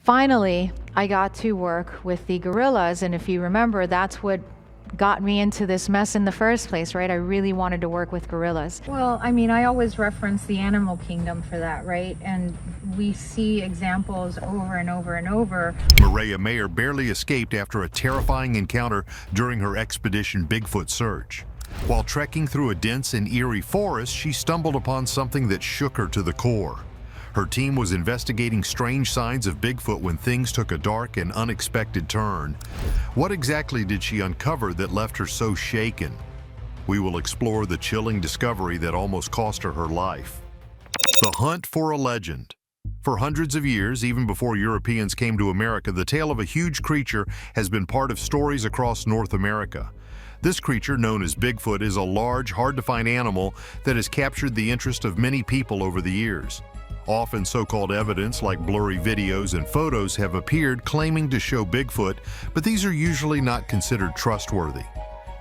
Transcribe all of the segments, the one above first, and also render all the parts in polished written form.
Finally, I got to work with the gorillas, and if you remember, that's what got me into this mess in the first place, right? I really wanted to work with gorillas. Well, I mean, I always reference the animal kingdom for that, right? And we see examples over and over and over. Mireya Mayer barely escaped after a terrifying encounter during her expedition Bigfoot search. While trekking through a dense and eerie forest, she stumbled upon something that shook her to the core. Her team was investigating strange signs of Bigfoot when things took a dark and unexpected turn. What exactly did she uncover that left her so shaken? We will explore the chilling discovery that almost cost her life. The hunt for a legend. For hundreds of years, even before Europeans came to America, the tale of a huge creature has been part of stories across North America. This creature, known as Bigfoot, is a large, hard-to-find animal that has captured the interest of many people over the years. Often so-called evidence like blurry videos and photos have appeared claiming to show Bigfoot, but these are usually not considered trustworthy.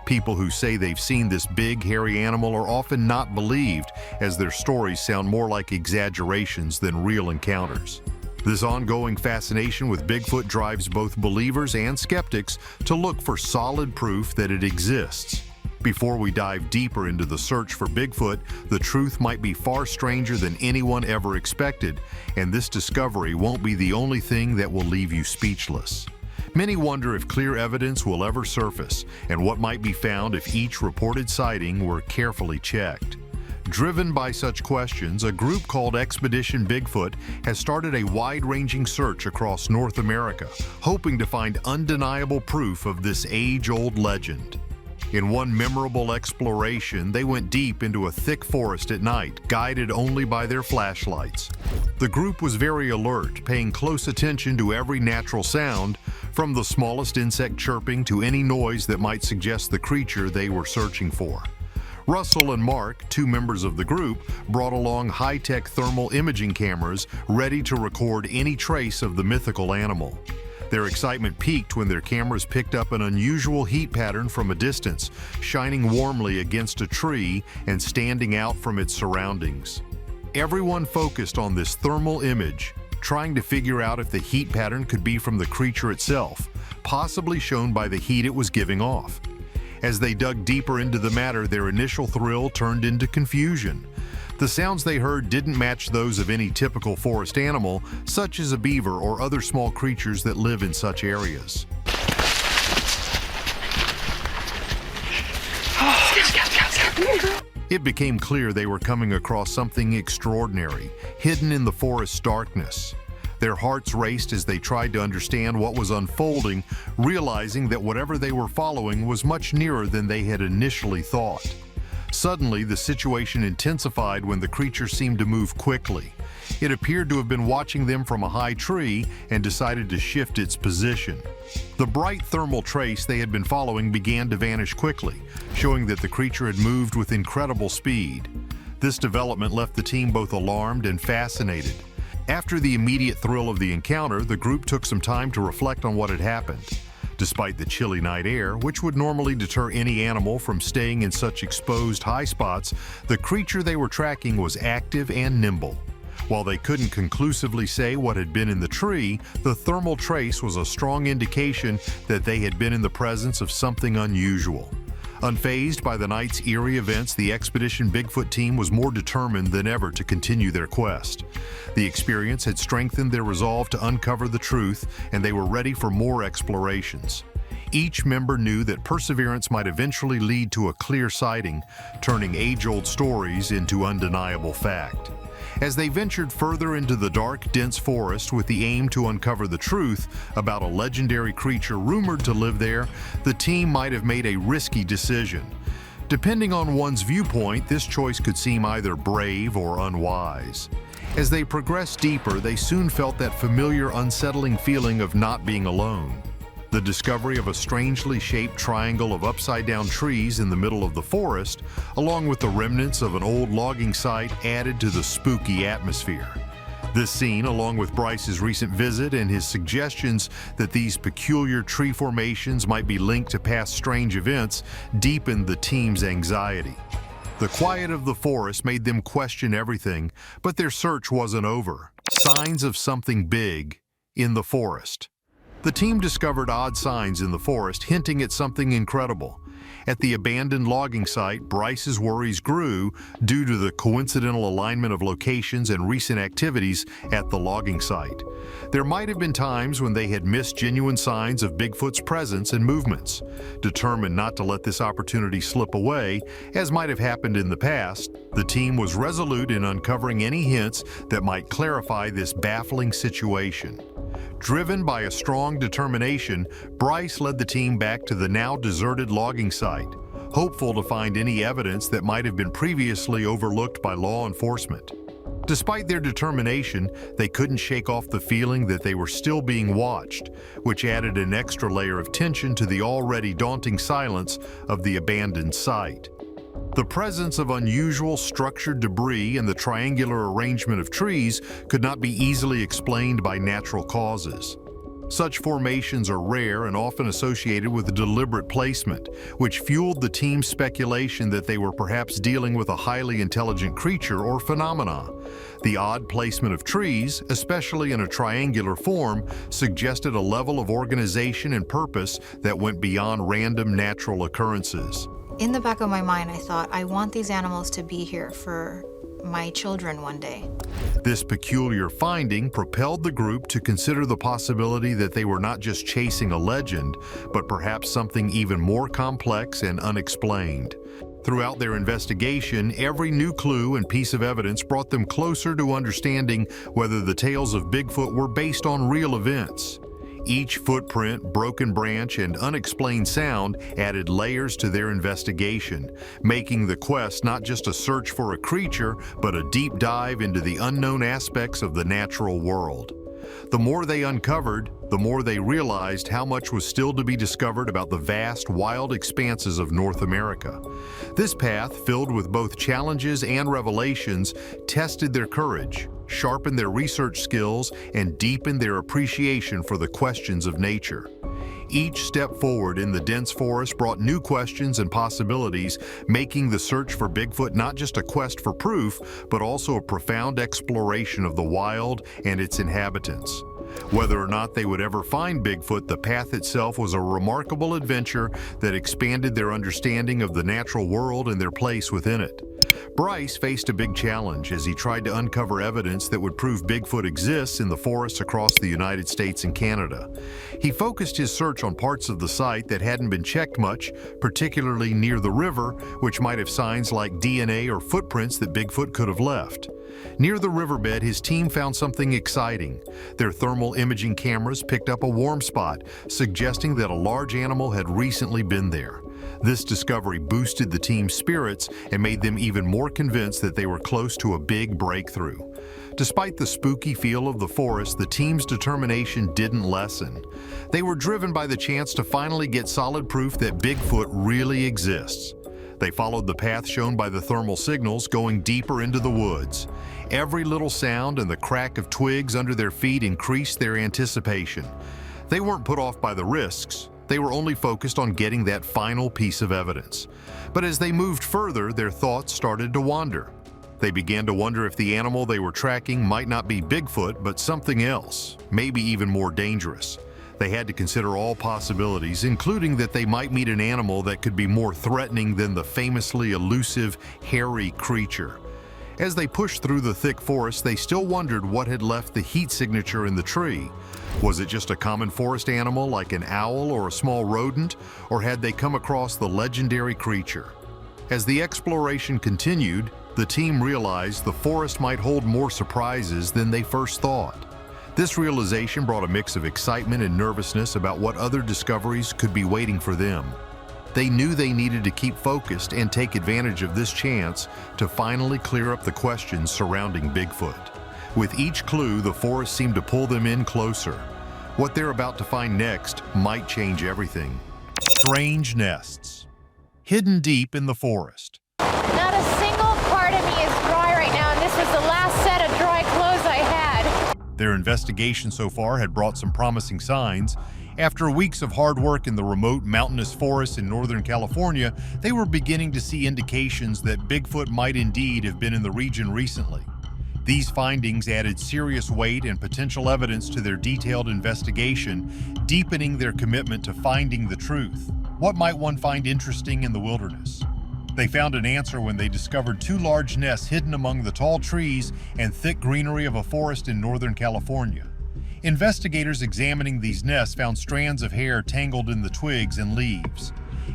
People who say they've seen this big, hairy animal are often not believed, as their stories sound more like exaggerations than real encounters. This ongoing fascination with Bigfoot drives both believers and skeptics to look for solid proof that it exists. Before we dive deeper into the search for Bigfoot, the truth might be far stranger than anyone ever expected, and this discovery won't be the only thing that will leave you speechless. Many wonder if clear evidence will ever surface, and what might be found if each reported sighting were carefully checked. Driven by such questions, a group called Expedition Bigfoot has started a wide-ranging search across North America, hoping to find undeniable proof of this age-old legend. In one memorable exploration, they went deep into a thick forest at night, guided only by their flashlights. The group was very alert, paying close attention to every natural sound, from the smallest insect chirping to any noise that might suggest the creature they were searching for. Russell and Mark, two members of the group, brought along high-tech thermal imaging cameras ready to record any trace of the mythical animal. Their excitement peaked when their cameras picked up an unusual heat pattern from a distance, shining warmly against a tree and standing out from its surroundings. Everyone focused on this thermal image, trying to figure out if the heat pattern could be from the creature itself, possibly shown by the heat it was giving off. As they dug deeper into the matter, their initial thrill turned into confusion. The sounds they heard didn't match those of any typical forest animal, such as a beaver or other small creatures that live in such areas. It became clear they were coming across something extraordinary, hidden in the forest's darkness. Their hearts raced as they tried to understand what was unfolding, realizing that whatever they were following was much nearer than they had initially thought. Suddenly, the situation intensified when the creature seemed to move quickly. It appeared to have been watching them from a high tree and decided to shift its position. The bright thermal trace they had been following began to vanish quickly, showing that the creature had moved with incredible speed. This development left the team both alarmed and fascinated. After the immediate thrill of the encounter, the group took some time to reflect on what had happened. Despite the chilly night air, which would normally deter any animal from staying in such exposed high spots, the creature they were tracking was active and nimble. While they couldn't conclusively say what had been in the tree, the thermal trace was a strong indication that they had been in the presence of something unusual. Unfazed by the night's eerie events, the Expedition Bigfoot team was more determined than ever to continue their quest. The experience had strengthened their resolve to uncover the truth, and they were ready for more explorations. Each member knew that perseverance might eventually lead to a clear sighting, turning age-old stories into undeniable fact. As they ventured further into the dark, dense forest with the aim to uncover the truth about a legendary creature rumored to live there, the team might have made a risky decision. Depending on one's viewpoint, this choice could seem either brave or unwise. As they progressed deeper, they soon felt that familiar, unsettling feeling of not being alone. The discovery of a strangely shaped triangle of upside-down trees in the middle of the forest, along with the remnants of an old logging site, added to the spooky atmosphere. This scene, along with Bryce's recent visit and his suggestions that these peculiar tree formations might be linked to past strange events, deepened the team's anxiety. The quiet of the forest made them question everything, but their search wasn't over. Signs of something big, in the forest. The team discovered odd signs in the forest hinting at something incredible. At the abandoned logging site, Bryce's worries grew due to the coincidental alignment of locations and recent activities at the logging site. There might have been times when they had missed genuine signs of Bigfoot's presence and movements. Determined not to let this opportunity slip away, as might have happened in the past, the team was resolute in uncovering any hints that might clarify this baffling situation. Driven by a strong determination, Bryce led the team back to the now deserted logging site, hopeful to find any evidence that might have been previously overlooked by law enforcement. Despite their determination, they couldn't shake off the feeling that they were still being watched, which added an extra layer of tension to the already daunting silence of the abandoned site. The presence of unusual structured debris and the triangular arrangement of trees could not be easily explained by natural causes. Such formations are rare and often associated with deliberate placement, which fueled the team's speculation that they were perhaps dealing with a highly intelligent creature or phenomena. The odd placement of trees, especially in a triangular form, suggested a level of organization and purpose that went beyond random natural occurrences. In the back of my mind, I thought, I want these animals to be here for my children one day. This peculiar finding propelled the group to consider the possibility that they were not just chasing a legend, but perhaps something even more complex and unexplained. Throughout their investigation, every new clue and piece of evidence brought them closer to understanding whether the tales of Bigfoot were based on real events. Each footprint, broken branch, and unexplained sound added layers to their investigation, making the quest not just a search for a creature, but a deep dive into the unknown aspects of the natural world. The more they uncovered, the more they realized how much was still to be discovered about the vast, wild expanses of North America. This path, filled with both challenges and revelations, tested their courage, sharpened their research skills, and deepened their appreciation for the questions of nature. Each step forward in the dense forest brought new questions and possibilities, making the search for Bigfoot not just a quest for proof, but also a profound exploration of the wild and its inhabitants. Whether or not they would ever find Bigfoot, the path itself was a remarkable adventure that expanded their understanding of the natural world and their place within it. Bryce faced a big challenge as he tried to uncover evidence that would prove Bigfoot exists in the forests across the United States and Canada. He focused his search on parts of the site that hadn't been checked much, particularly near the river, which might have signs like DNA or footprints that Bigfoot could have left. Near the riverbed, his team found something exciting. Their thermal imaging cameras picked up a warm spot, suggesting that a large animal had recently been there. This discovery boosted the team's spirits and made them even more convinced that they were close to a big breakthrough. Despite the spooky feel of the forest, the team's determination didn't lessen. They were driven by the chance to finally get solid proof that Bigfoot really exists. They followed the path shown by the thermal signals, going deeper into the woods. Every little sound and the crack of twigs under their feet increased their anticipation. They weren't put off by the risks. They were only focused on getting that final piece of evidence. But as they moved further, their thoughts started to wander. They began to wonder if the animal they were tracking might not be Bigfoot, but something else, maybe even more dangerous. They had to consider all possibilities, including that they might meet an animal that could be more threatening than the famously elusive, hairy creature. As they pushed through the thick forest, they still wondered what had left the heat signature in the tree. Was it just a common forest animal like an owl or a small rodent, or had they come across the legendary creature? As the exploration continued, the team realized the forest might hold more surprises than they first thought. This realization brought a mix of excitement and nervousness about what other discoveries could be waiting for them. They knew they needed to keep focused and take advantage of this chance to finally clear up the questions surrounding Bigfoot. With each clue, the forest seemed to pull them in closer. What they're about to find next might change everything. Strange nests. Hidden deep in the forest. Not a single part of me is dry right now, and this was the last set of dry clothes I had. Their investigation so far had brought some promising signs. After weeks of hard work in the remote mountainous forests in Northern California, they were beginning to see indications that Bigfoot might indeed have been in the region recently. These findings added serious weight and potential evidence to their detailed investigation, deepening their commitment to finding the truth. What might one find interesting in the wilderness? They found an answer when they discovered two large nests hidden among the tall trees and thick greenery of a forest in Northern California. Investigators examining these nests found strands of hair tangled in the twigs and leaves.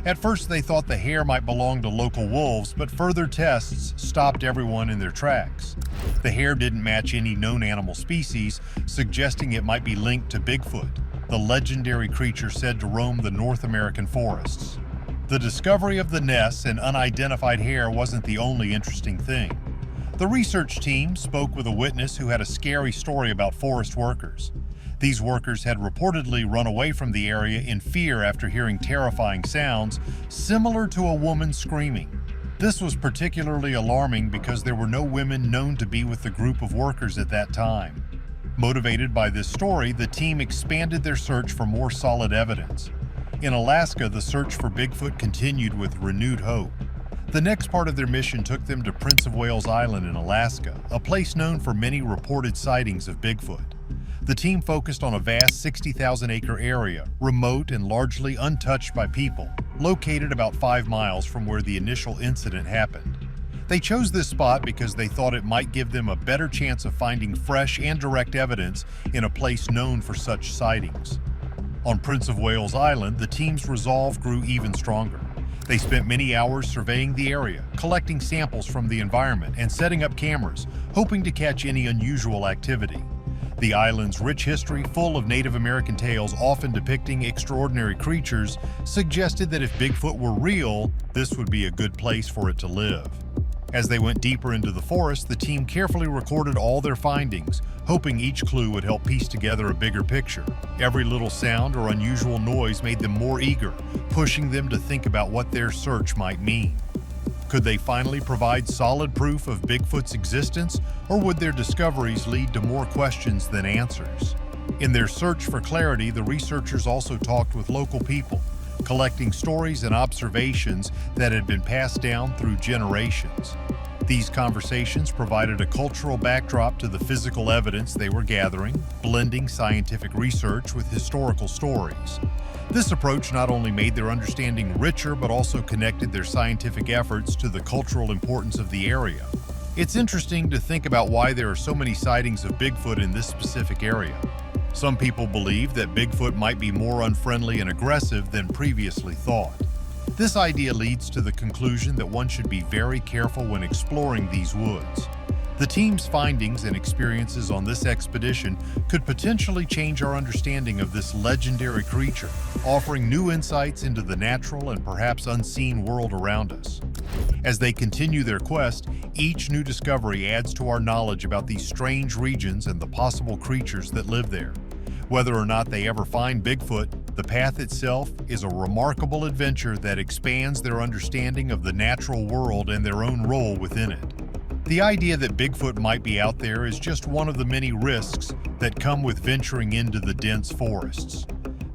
At first, they thought the hair might belong to local wolves, but further tests stopped everyone in their tracks. The hair didn't match any known animal species, suggesting it might be linked to Bigfoot, the legendary creature said to roam the North American forests. The discovery of the nests and unidentified hair wasn't the only interesting thing. The research team spoke with a witness who had a scary story about forest workers. These workers had reportedly run away from the area in fear after hearing terrifying sounds, similar to a woman screaming. This was particularly alarming because there were no women known to be with the group of workers at that time. Motivated by this story, the team expanded their search for more solid evidence. In Alaska, the search for Bigfoot continued with renewed hope. The next part of their mission took them to Prince of Wales Island in Alaska, a place known for many reported sightings of Bigfoot. The team focused on a vast 60,000-acre area, remote and largely untouched by people, located about 5 miles from where the initial incident happened. They chose this spot because they thought it might give them a better chance of finding fresh and direct evidence in a place known for such sightings. On Prince of Wales Island, the team's resolve grew even stronger. They spent many hours surveying the area, collecting samples from the environment, and setting up cameras, hoping to catch any unusual activity. The island's rich history, full of Native American tales often depicting extraordinary creatures, suggested that if Bigfoot were real, this would be a good place for it to live. As they went deeper into the forest, the team carefully recorded all their findings, hoping each clue would help piece together a bigger picture. Every little sound or unusual noise made them more eager, pushing them to think about what their search might mean. Could they finally provide solid proof of Bigfoot's existence, or would their discoveries lead to more questions than answers? In their search for clarity, the researchers also talked with local people, collecting stories and observations that had been passed down through generations. These conversations provided a cultural backdrop to the physical evidence they were gathering, blending scientific research with historical stories. This approach not only made their understanding richer, but also connected their scientific efforts to the cultural importance of the area. It's interesting to think about why there are so many sightings of Bigfoot in this specific area. Some people believe that Bigfoot might be more unfriendly and aggressive than previously thought. This idea leads to the conclusion that one should be very careful when exploring these woods. The team's findings and experiences on this expedition could potentially change our understanding of this legendary creature, offering new insights into the natural and perhaps unseen world around us. As they continue their quest, each new discovery adds to our knowledge about these strange regions and the possible creatures that live there. Whether or not they ever find Bigfoot, the path itself is a remarkable adventure that expands their understanding of the natural world and their own role within it. The idea that Bigfoot might be out there is just one of the many risks that come with venturing into the dense forests.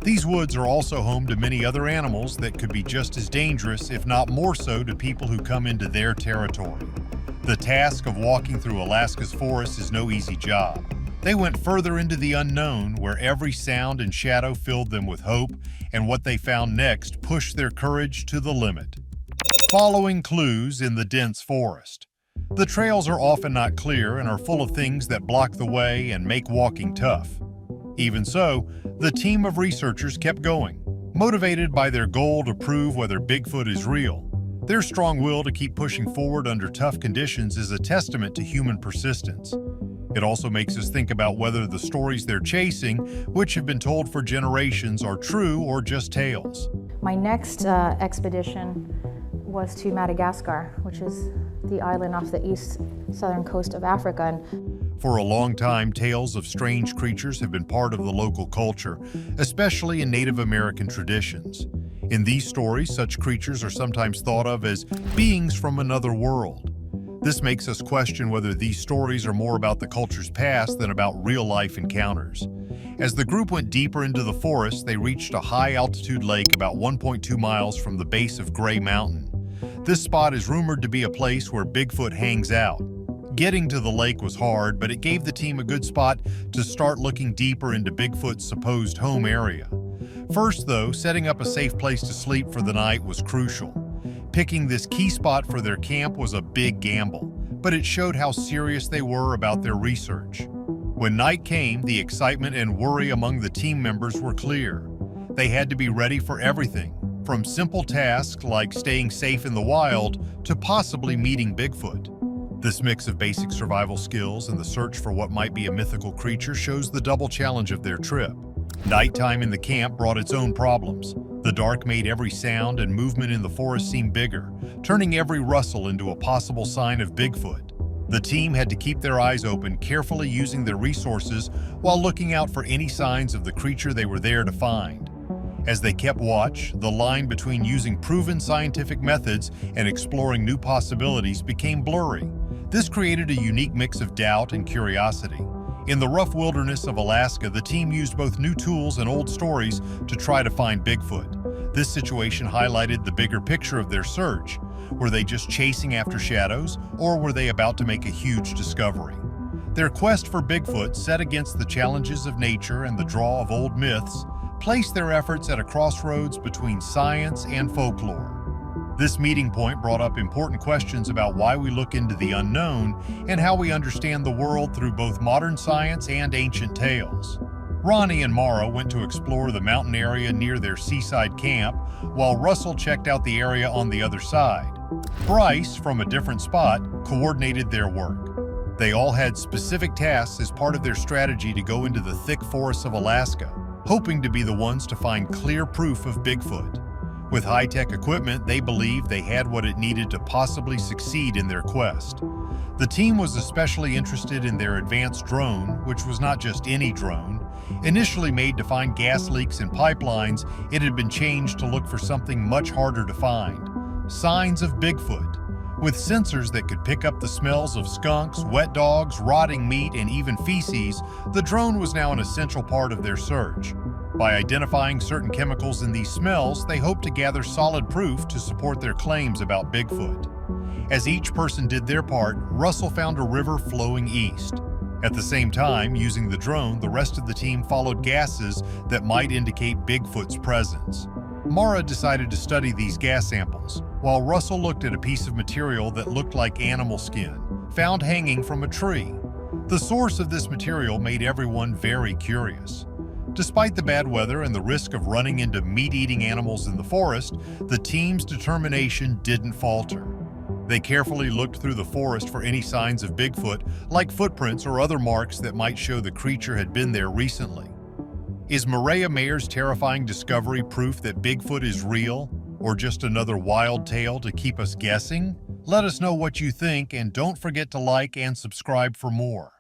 These woods are also home to many other animals that could be just as dangerous, if not more so, to people who come into their territory. The task of walking through Alaska's forests is no easy job. They went further into the unknown, where every sound and shadow filled them with hope, and what they found next pushed their courage to the limit. Following clues in the dense forest. The trails are often not clear and are full of things that block the way and make walking tough. Even so, the team of researchers kept going, motivated by their goal to prove whether Bigfoot is real. Their strong will to keep pushing forward under tough conditions is a testament to human persistence. It also makes us think about whether the stories they're chasing, which have been told for generations, are true or just tales. My next expedition was to Madagascar, which is the island off the east southern coast of Africa. For a long time, tales of strange creatures have been part of the local culture, especially in Native American traditions. In these stories, such creatures are sometimes thought of as beings from another world. This makes us question whether these stories are more about the culture's past than about real-life encounters. As the group went deeper into the forest, they reached a high-altitude lake about 1.2 miles from the base of Gray Mountain. This spot is rumored to be a place where Bigfoot hangs out. Getting to the lake was hard, but it gave the team a good spot to start looking deeper into Bigfoot's supposed home area. First, though, setting up a safe place to sleep for the night was crucial. Picking this key spot for their camp was a big gamble, but it showed how serious they were about their research. When night came, the excitement and worry among the team members were clear. They had to be ready for everything, from simple tasks like staying safe in the wild to possibly meeting Bigfoot. This mix of basic survival skills and the search for what might be a mythical creature shows the double challenge of their trip. Nighttime in the camp brought its own problems. The dark made every sound and movement in the forest seem bigger, turning every rustle into a possible sign of Bigfoot. The team had to keep their eyes open, carefully using their resources while looking out for any signs of the creature they were there to find. As they kept watch, the line between using proven scientific methods and exploring new possibilities became blurry. This created a unique mix of doubt and curiosity. In the rough wilderness of Alaska, the team used both new tools and old stories to try to find Bigfoot. This situation highlighted the bigger picture of their search. Were they just chasing after shadows, or were they about to make a huge discovery? Their quest for Bigfoot, set against the challenges of nature and the draw of old myths, placed their efforts at a crossroads between science and folklore. This meeting point brought up important questions about why we look into the unknown and how we understand the world through both modern science and ancient tales. Ronnie and Mara went to explore the mountain area near their seaside camp, while Russell checked out the area on the other side. Bryce, from a different spot, coordinated their work. They all had specific tasks as part of their strategy to go into the thick forests of Alaska, hoping to be the ones to find clear proof of Bigfoot. With high-tech equipment, they believed they had what it needed to possibly succeed in their quest. The team was especially interested in their advanced drone, which was not just any drone. Initially made to find gas leaks in pipelines, it had been changed to look for something much harder to find: signs of Bigfoot. With sensors that could pick up the smells of skunks, wet dogs, rotting meat, and even feces, the drone was now an essential part of their search. By identifying certain chemicals in these smells, they hoped to gather solid proof to support their claims about Bigfoot. As each person did their part, Russell found a river flowing east. At the same time, using the drone, the rest of the team followed gases that might indicate Bigfoot's presence. Mara decided to study these gas samples, while Russell looked at a piece of material that looked like animal skin, found hanging from a tree. The source of this material made everyone very curious. Despite the bad weather and the risk of running into meat-eating animals in the forest, the team's determination didn't falter. They carefully looked through the forest for any signs of Bigfoot, like footprints or other marks that might show the creature had been there recently. Is Mireya Mayer's terrifying discovery proof that Bigfoot is real, or just another wild tale to keep us guessing? Let us know what you think, and don't forget to like and subscribe for more.